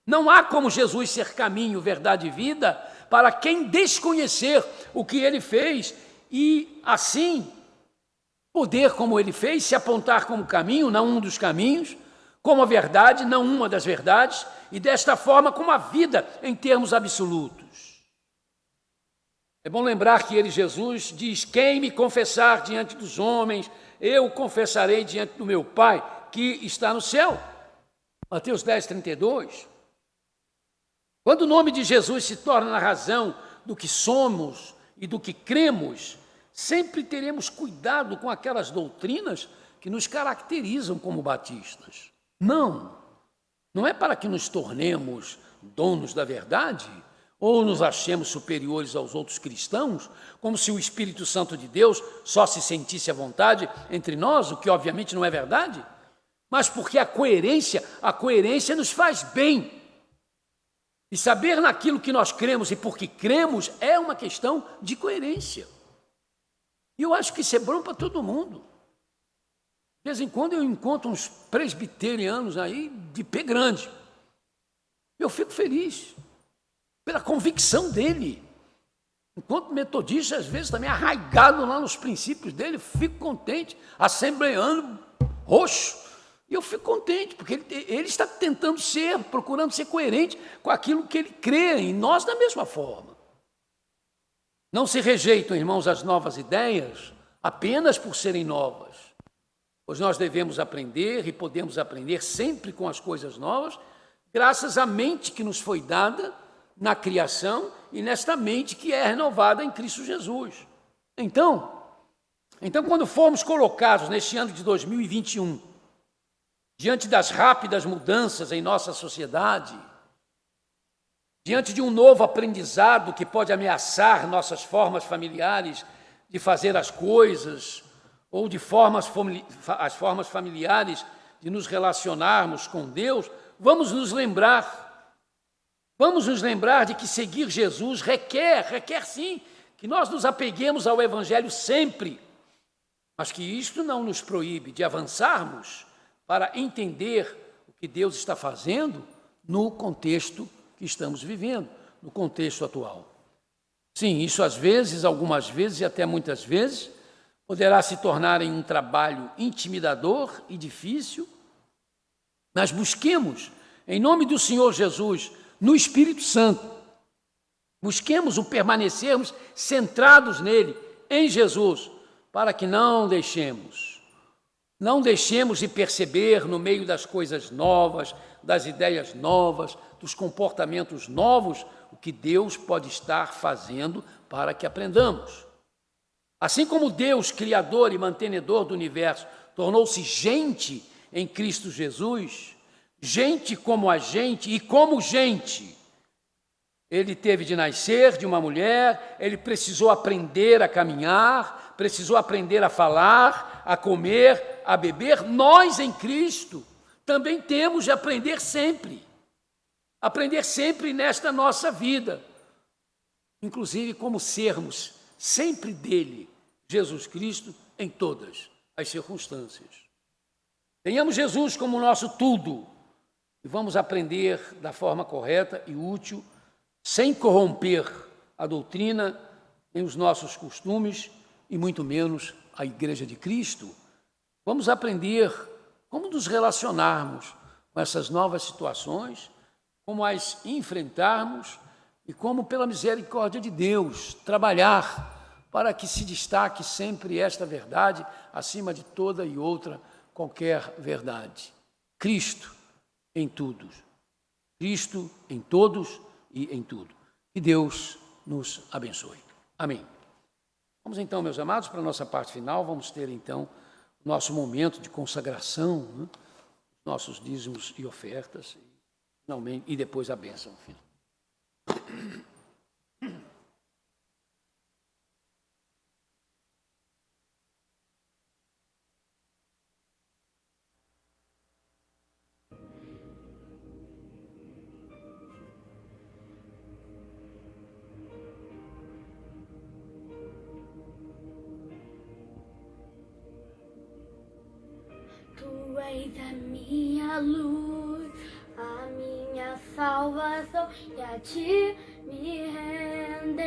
Não há como Jesus ser caminho, verdade e vida para quem desconhecer o que ele fez e, assim, poder, como ele fez, se apontar como caminho, não um dos caminhos, como a verdade, não uma das verdades, e desta forma como a vida em termos absolutos. É bom lembrar que ele, Jesus, diz: quem me confessar diante dos homens, eu confessarei diante do meu Pai, que está no céu. Mateus 10, 32. Quando o nome de Jesus se torna a razão do que somos e do que cremos, sempre teremos cuidado com aquelas doutrinas que nos caracterizam como batistas. Não é para que nos tornemos donos da verdade ou nos achemos superiores aos outros cristãos, como se o Espírito Santo de Deus só se sentisse à vontade entre nós, o que obviamente não é verdade, mas porque a coerência nos faz bem. E saber naquilo que nós cremos e porque cremos é uma questão de coerência. E eu acho que isso é bom para todo mundo. De vez em quando eu encontro uns presbiterianos aí de pé grande. Eu fico feliz pela convicção dele. Enquanto metodista, às vezes também arraigado lá nos princípios dele, fico contente, assembleando, roxo. E eu fico contente, porque ele está procurando ser coerente com aquilo que ele crê, e nós da mesma forma. Não se rejeitam, irmãos, as novas ideias apenas por serem novas, pois nós devemos aprender e podemos aprender sempre com as coisas novas, graças à mente que nos foi dada na criação e nesta mente que é renovada em Cristo Jesus. Então, quando formos colocados neste ano de 2021, diante das rápidas mudanças em nossa sociedade, diante de um novo aprendizado que pode ameaçar nossas formas familiares de fazer as coisas, ou de as formas familiares de nos relacionarmos com Deus, vamos nos lembrar de que seguir Jesus requer sim, que nós nos apeguemos ao Evangelho sempre, mas que isto não nos proíbe de avançarmos para entender o que Deus está fazendo no contexto que estamos vivendo, no contexto atual. Sim, isso às vezes, algumas vezes e até muitas vezes, poderá se tornar em um trabalho intimidador e difícil, mas busquemos, em nome do Senhor Jesus, no Espírito Santo, busquemos o permanecermos centrados nele, em Jesus, para que não deixemos de perceber no meio das coisas novas, das ideias novas, dos comportamentos novos, o que Deus pode estar fazendo para que aprendamos. Assim como Deus, Criador e mantenedor do universo, tornou-se gente em Cristo Jesus, gente como a gente e como gente. Ele teve de nascer de uma mulher, ele precisou aprender a caminhar, precisou aprender a falar, a comer, a beber. Nós em Cristo também temos de aprender sempre nesta nossa vida, inclusive como sermos sempre dele, Jesus Cristo, em todas as circunstâncias. Tenhamos Jesus como nosso tudo e vamos aprender da forma correta e útil, sem corromper a doutrina, nem os nossos costumes e muito menos a Igreja de Cristo. Vamos aprender como nos relacionarmos com essas novas situações, como as enfrentarmos e como, pela misericórdia de Deus, trabalhar para que se destaque sempre esta verdade acima de toda e outra qualquer verdade. Cristo em tudo. Cristo em todos e em tudo. Que Deus nos abençoe. Amém. Vamos então, meus amados, para a nossa parte final. Vamos ter então o nosso momento de consagração, né? Nossos dízimos e ofertas, finalmente, e depois a bênção final. Tu és a minha luz, a minha salvação, e a ti me renderei.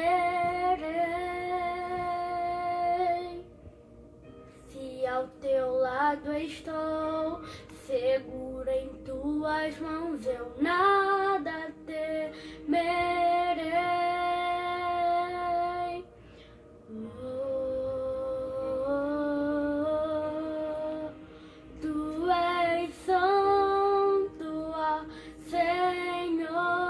Se ao teu lado estou, seguro em tuas mãos, eu nada temerei. Tu és santo, ó Senhor.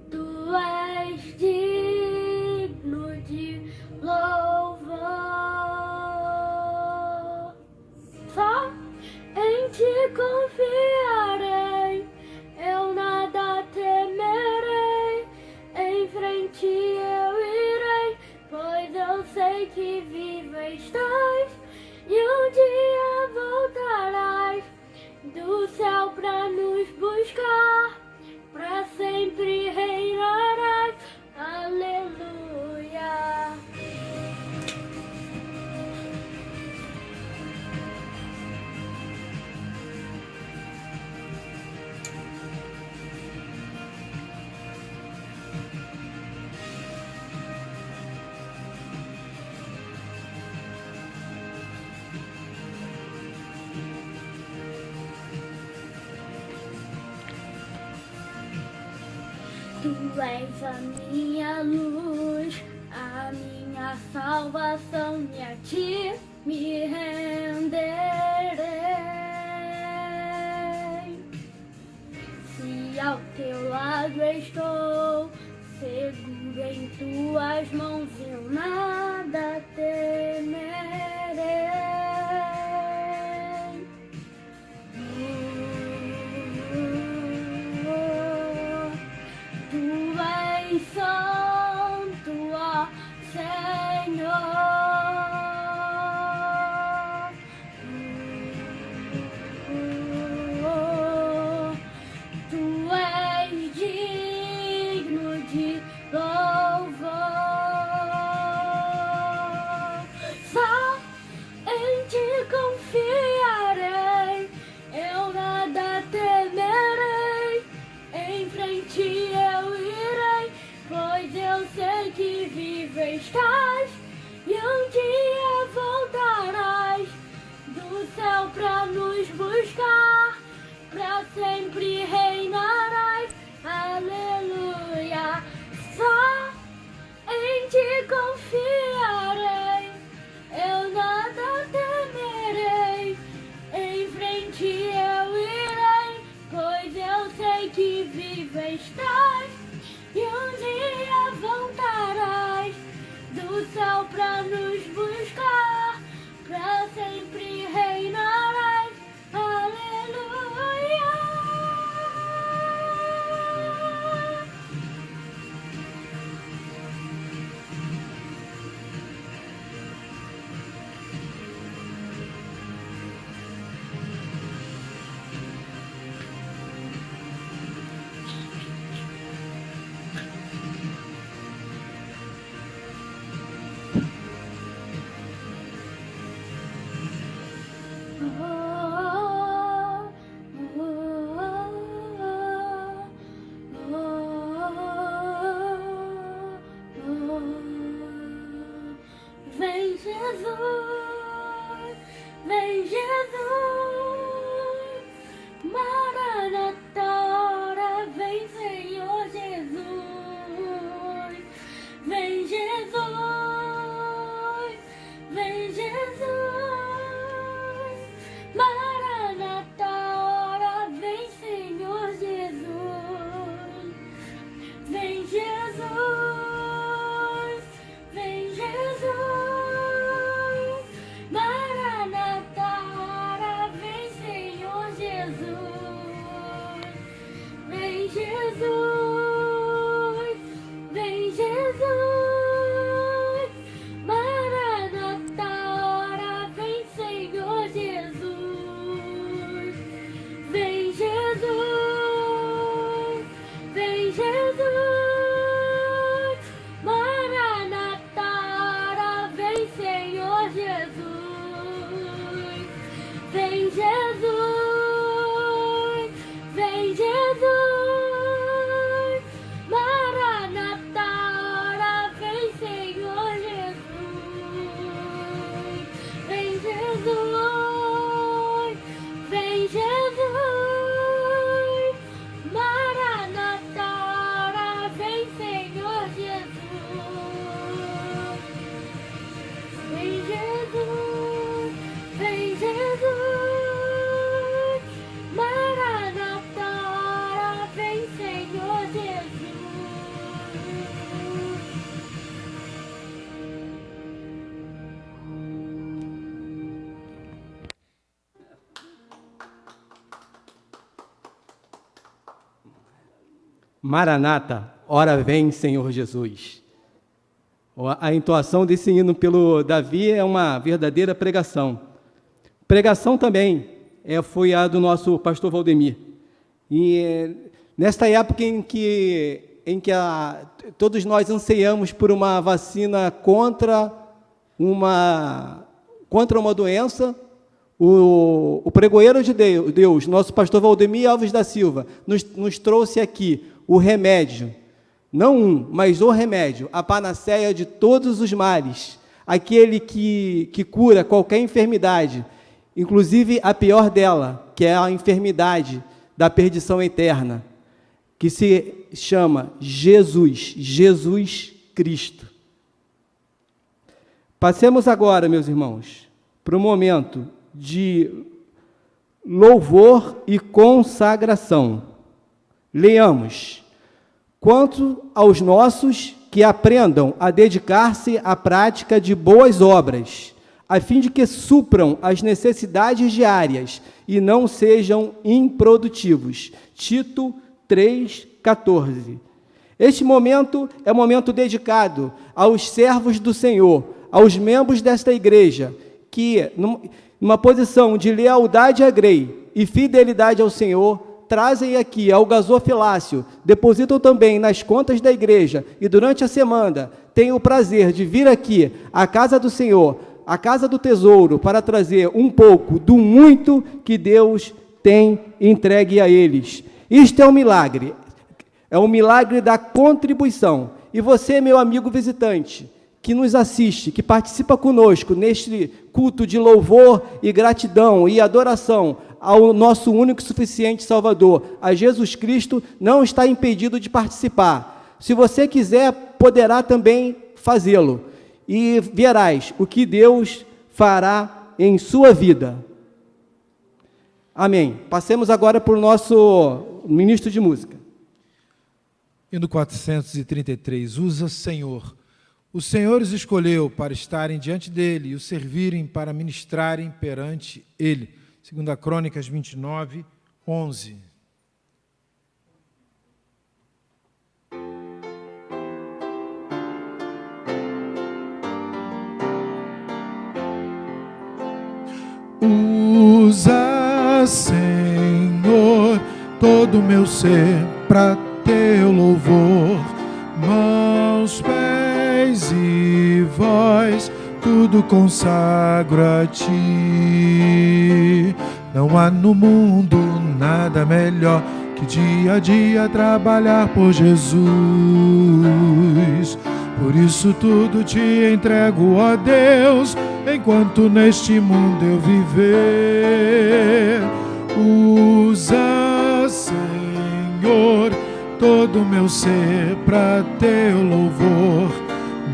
Tu és digno de louvor. Só em ti confiarei, eu nada temerei. Em frente eu irei, pois eu sei que vivo estás, e um dia voltarás do céu pra nos buscar, pra sempre reinarás. Aleluia. Tu és a minha luz, a minha salvação, e a ti me renderei. Se ao teu lado estou, seguro em tuas mãos, eu nada temerei. Tu és santo, ó Senhor. Tu és digno de louvor. Só em ti confiarei, eu nada temerei. Em frente eu irei, pois eu sei que vivo estás, e um dia voltarás do céu pra nos buscar, pra sempre reinarás. Aleluia. Só em ti confiarei, eu nada temerei. Em frente eu irei, pois eu sei que vivo estás, e um dia voltarás do céu pra nos buscar, pra sempre reinarás. Aleluia. Vem Jesus, vem Jesus, Maranata, ora vem Senhor Jesus. Vem Jesus, vem Jesus, Maranata, ora vem Senhor Jesus. Vem Jesus, vem Jesus, Maranata, ora vem Senhor Jesus. Vem Jesus, vem Jesus, Maranata, ora vem Senhor Jesus. Vem Jesus, vem Jesus, Maranata, ora vem Senhor Jesus. Vem Jesus, vem Jesus, Maranata, ora vem Senhor Maranata, ora vem, Senhor Jesus. A entoação desse hino pelo Davi é uma verdadeira pregação. Pregação também foi a do nosso pastor Valdemir. E nesta época em que todos nós anseiamos por uma vacina contra uma doença, o pregoeiro de Deus, nosso pastor Valdemir Alves da Silva, nos trouxe aqui o remédio, não um, mas o remédio, a panaceia de todos os males, aquele que cura qualquer enfermidade, inclusive a pior dela, que é a enfermidade da perdição eterna, que se chama Jesus Cristo. Passemos agora, meus irmãos, para um momento de louvor e consagração. Leamos: quanto aos nossos, que aprendam a dedicar-se à prática de boas obras, a fim de que supram as necessidades diárias e não sejam improdutivos. Tito 3,14. Este momento é um momento dedicado aos servos do Senhor, aos membros desta igreja, que, numa posição de lealdade à grei e fidelidade ao Senhor, trazem aqui ao gasofilácio, depositam também nas contas da igreja e durante a semana têm o prazer de vir aqui à casa do Senhor, à casa do tesouro, para trazer um pouco do muito que Deus tem entregue a eles. Isto é um milagre da contribuição. E você, meu amigo visitante, que nos assiste, que participa conosco neste culto de louvor e gratidão e adoração ao nosso único e suficiente Salvador, a Jesus Cristo, não está impedido de participar. Se você quiser, poderá também fazê-lo, e verás o que Deus fará em sua vida. Amém. Passemos agora para o nosso ministro de música. Hino 433, usa Senhor. O Senhor os escolheu para estarem diante dele e o servirem para ministrarem perante ele. 2 Crônicas 29, 11. Usa, Senhor, todo o meu ser para teu louvor, mãos, pés e voz, tudo consagro a ti. Não há no mundo nada melhor que dia a dia trabalhar por Jesus. Por isso tudo te entrego, ó Deus, enquanto neste mundo eu viver. Usa, Senhor, todo o meu ser para teu louvor,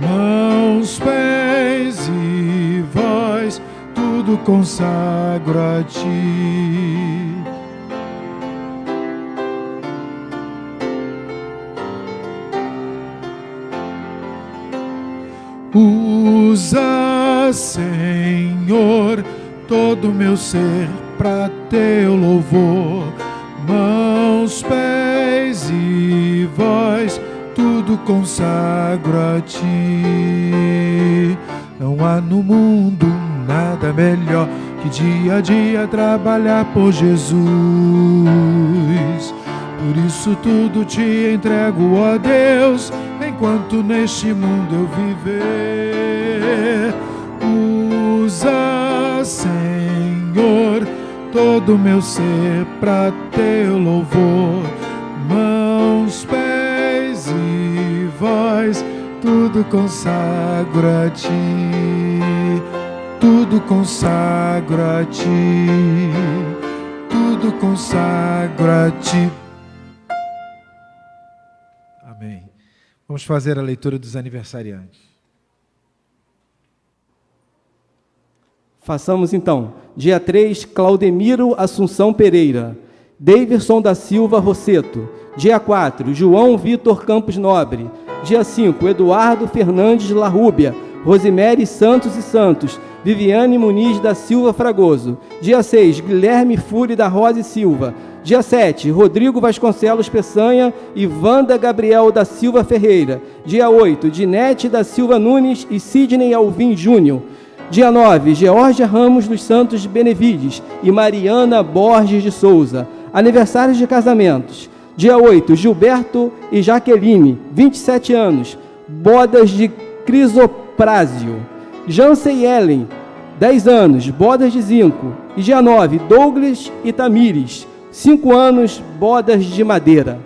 mãos, pés e voz, tudo consagro a ti. Usa, Senhor, todo o meu ser para teu louvor, mãos, pés e voz, tudo consagro a ti. Não há no mundo nada melhor que dia a dia trabalhar por Jesus. Por isso tudo te entrego, ó Deus, enquanto neste mundo eu viver. Usa, Senhor, todo o meu ser para teu louvor, mãos, pés e voz, tudo consagro a ti, tudo consagro a ti, tudo consagro a ti. Amém. Vamos fazer a leitura dos aniversariantes. Façamos então. Dia 3, Claudemiro Assunção Pereira. Davidson da Silva Rosseto. Dia 4, João Vitor Campos Nobre. Dia 5, Eduardo Fernandes Larrúbia. Rosemary Santos e Santos. Viviane Muniz da Silva Fragoso. Dia 6, Guilherme Fure da Rosa e Silva. Dia 7, Rodrigo Vasconcelos Peçanha e Wanda Gabriel da Silva Ferreira. Dia 8, Dinete da Silva Nunes e Sidney Alvim Júnior. Dia 9, Georgia Ramos dos Santos de Benevides e Mariana Borges de Souza. Aniversários de casamentos. Dia 8, Gilberto e Jaqueline, 27 anos. Bodas de Crisoprásio. Jansen e Ellen, 10 anos. Bodas de zinco. E dia 9, Douglas e Tamires, 5 anos. Bodas de madeira.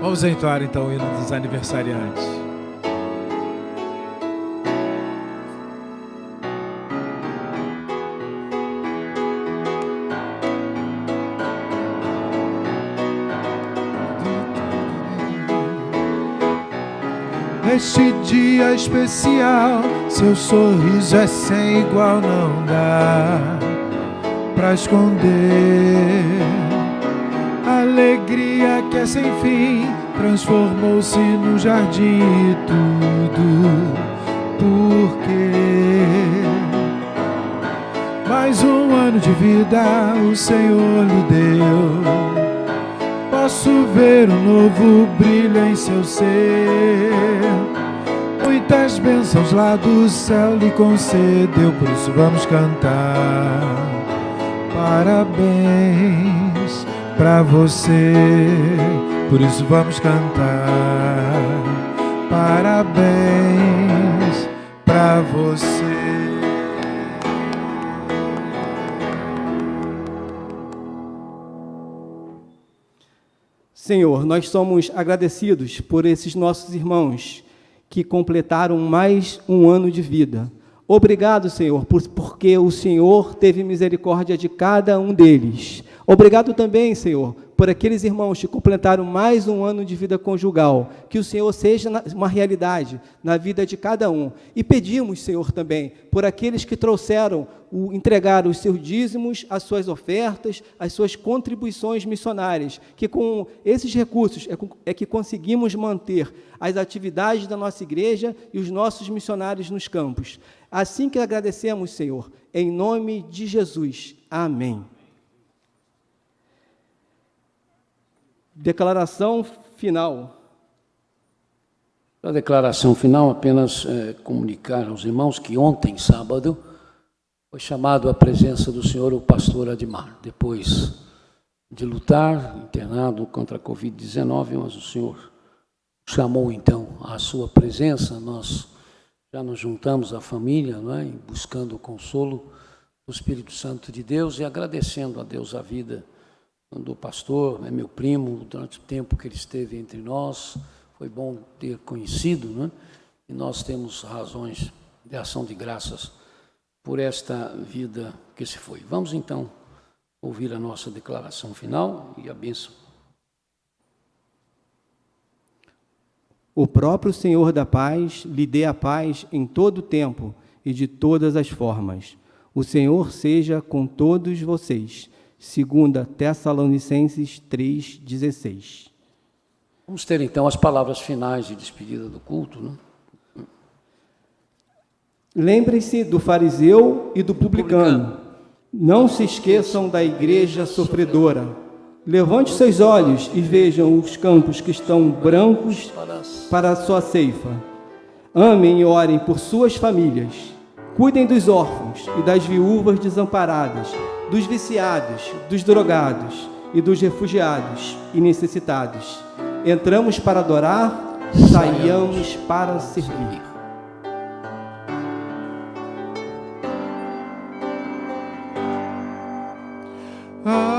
Vamos entoar então o hino dos aniversariantes. Neste dia especial, seu sorriso é sem igual, não dá pra esconder. A alegria que é sem fim transformou-se no jardim e tudo porque mais um ano de vida o Senhor lhe deu. Posso ver um novo brilho em seu ser. Muitas bênçãos lá do céu lhe concedeu. Por isso vamos cantar parabéns pra você. Por isso vamos cantar parabéns pra você. Senhor, nós somos agradecidos por esses nossos irmãos que completaram mais um ano de vida. Obrigado, Senhor, porque o Senhor teve misericórdia de cada um deles. Obrigado também, Senhor, por aqueles irmãos que completaram mais um ano de vida conjugal. Que o Senhor seja uma realidade na vida de cada um. E pedimos, Senhor, também, por aqueles que entregaram os seus dízimos, as suas ofertas, as suas contribuições missionárias, que com esses recursos é que conseguimos manter as atividades da nossa igreja e os nossos missionários nos campos. Assim que agradecemos, Senhor, em nome de Jesus. Amém. Declaração final. A declaração final, apenas comunicar aos irmãos que ontem, sábado, foi chamado à presença do senhor o pastor Admar, depois de lutar, internado contra a Covid-19, mas o senhor chamou então à sua presença. Nós já nos juntamos à família, não é? Buscando o consolo do Espírito Santo de Deus e agradecendo a Deus a vida do pastor, é meu primo, durante o tempo que ele esteve entre nós. Foi bom ter conhecido, né? E nós temos razões de ação de graças por esta vida que se foi. Vamos então ouvir a nossa declaração final e a bênção. O próprio Senhor da paz lhe dê a paz em todo o tempo e de todas as formas. O Senhor seja com todos vocês. 2 Tessalonicenses 3,16. Vamos ter então as palavras finais de despedida do culto, né? Lembrem-se do fariseu e do publicano. Não se esqueçam da igreja sofredora. Levante seus olhos e vejam os campos que estão brancos para a sua ceifa. Amem e orem por suas famílias. Cuidem dos órfãos e das viúvas desamparadas, dos viciados, dos drogados e dos refugiados e necessitados. Entramos para adorar, saiamos para servir. Ah.